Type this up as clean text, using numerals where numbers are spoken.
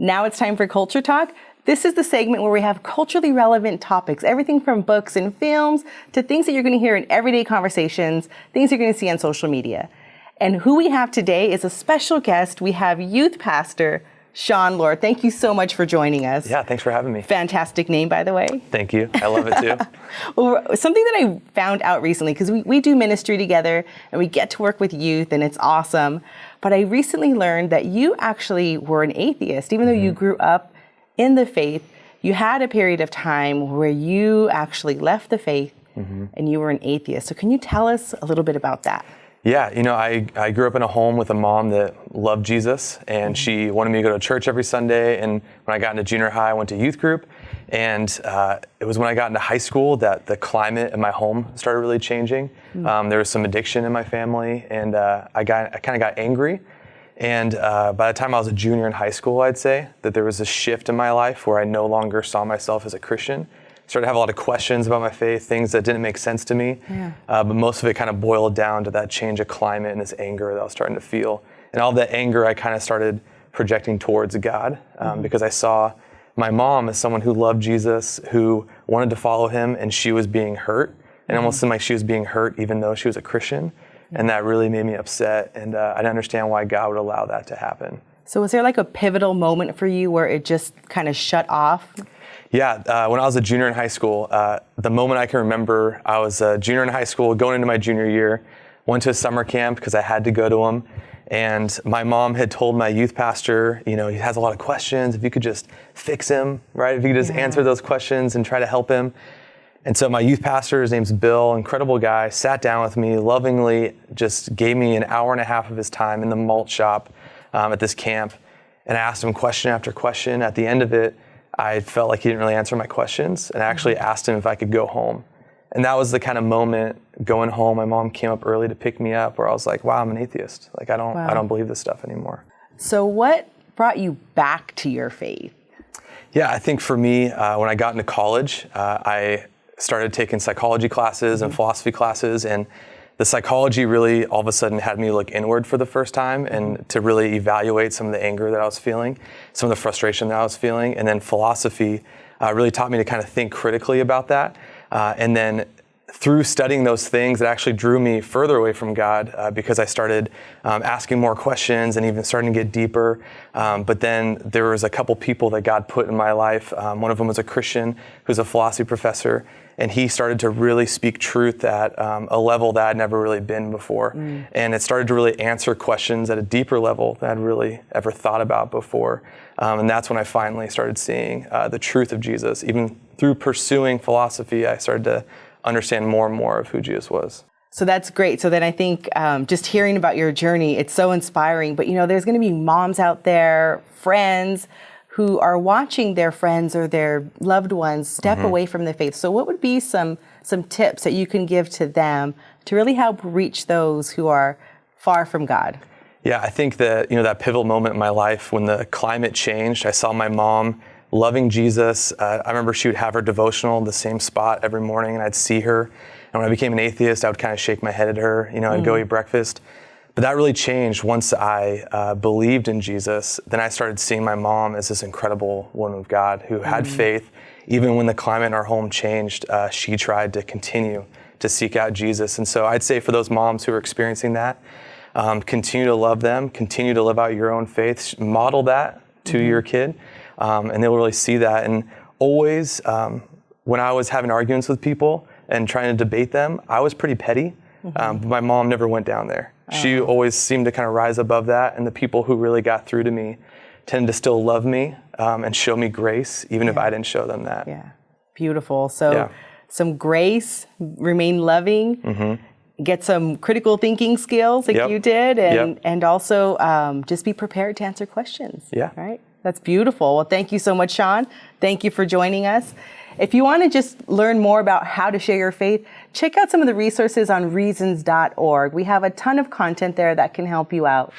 Now it's time for Culture Talk. This is the segment where we have culturally relevant topics, everything from books and films to things that you're going to hear in everyday conversations, things you're going to see on social media. And who we have today is a special guest. We have youth pastor Sean Lord. Thank you so much for joining us. Yeah, thanks for having me. Fantastic name, by the way. Thank you. I love it too. Well, something that I found out recently, because we do ministry together and we get to work with youth and it's awesome. But I recently learned that you actually were an atheist. Even though you grew up in the faith, you had a period of time where you actually left the faith and you were an atheist. So can you tell us a little bit about that? Yeah, I grew up in a home with a mom that loved Jesus, and she wanted me to go to church every Sunday. And when I got into junior high, I went to youth group. And it was when I got into high school that the climate in my home started really changing. There was some addiction in my family, and I kind of got angry. And by the time I was a junior in high school, I'd say that there was a shift in my life where I no longer saw myself as a Christian. Started to have a lot of questions about my faith, things that didn't make sense to me. But most of it kind of boiled down to that change of climate and this anger that I was starting to feel. And all that anger I kind of started projecting towards God because I saw my mom as someone who loved Jesus, who wanted to follow him, and she was being hurt. And almost seemed like she was being hurt even though she was a Christian. And that really made me upset. And I didn't understand why God would allow that to happen. So was there like a pivotal moment for you where it just kind of shut off? Yeah, when I was a junior in high school, the moment I can remember, I was a junior in high school, going into my junior year, went to a summer camp because I had to go to them. And my mom had told my youth pastor, he has a lot of questions. If you could just fix him, right? If you could just answer those questions and try to help him. And so my youth pastor, his name's Bill, incredible guy, sat down with me, lovingly just gave me an hour and a half of his time in the malt shop at this camp. And I asked him question after question. At the end of it, I felt like he didn't really answer my questions, and I actually asked him if I could go home. And that was the kind of moment going home. My mom came up early to pick me up, where I was like, wow, I'm an atheist. Like, I don't believe this stuff anymore. So what brought you back to your faith? Yeah, I think for me, when I got into college, I started taking psychology classes and philosophy classes, and the psychology really all of a sudden had me look inward for the first time and to really evaluate some of the anger that I was feeling, some of the frustration that I was feeling. And then philosophy really taught me to kind of think critically about that. And then through studying those things, it actually drew me further away from God because I started asking more questions and even starting to get deeper. But then there was a couple people that God put in my life. One of them was a Christian who's a philosophy professor. And he started to really speak truth at a level that I'd never really been before. And it started to really answer questions at a deeper level that I'd really ever thought about before. And that's when I finally started seeing the truth of Jesus. Even through pursuing philosophy, I started to understand more and more of who Jesus was. So that's great. So then I think just hearing about your journey, it's so inspiring. But there's going to be moms out there, friends, who are watching their friends or their loved ones step away from the faith. So what would be some tips that you can give to them to really help reach those who are far from God? Yeah, I think that, that pivotal moment in my life when the climate changed, I saw my mom loving Jesus. I remember she would have her devotional in the same spot every morning, and I'd see her. And when I became an atheist, I would kind of shake my head at her, I'd go eat breakfast. But that really changed once I believed in Jesus. Then I started seeing my mom as this incredible woman of God who had faith. Even when the climate in our home changed, she tried to continue to seek out Jesus. And so I'd say for those moms who are experiencing that, continue to love them, continue to live out your own faith, model that to your kid, and they'll really see that. And always, when I was having arguments with people and trying to debate them, I was pretty petty, but my mom never went down there. She always seemed to kind of rise above that, and the people who really got through to me tended to still love me and show me grace, even if I didn't show them that. Yeah, beautiful. So some grace, remain loving, get some critical thinking skills like you did, and also just be prepared to answer questions. Yeah. Right? That's beautiful. Well, thank you so much, Sean. Thank you for joining us. If you want to just learn more about how to share your faith, check out some of the resources on reasons.org. We have a ton of content there that can help you out.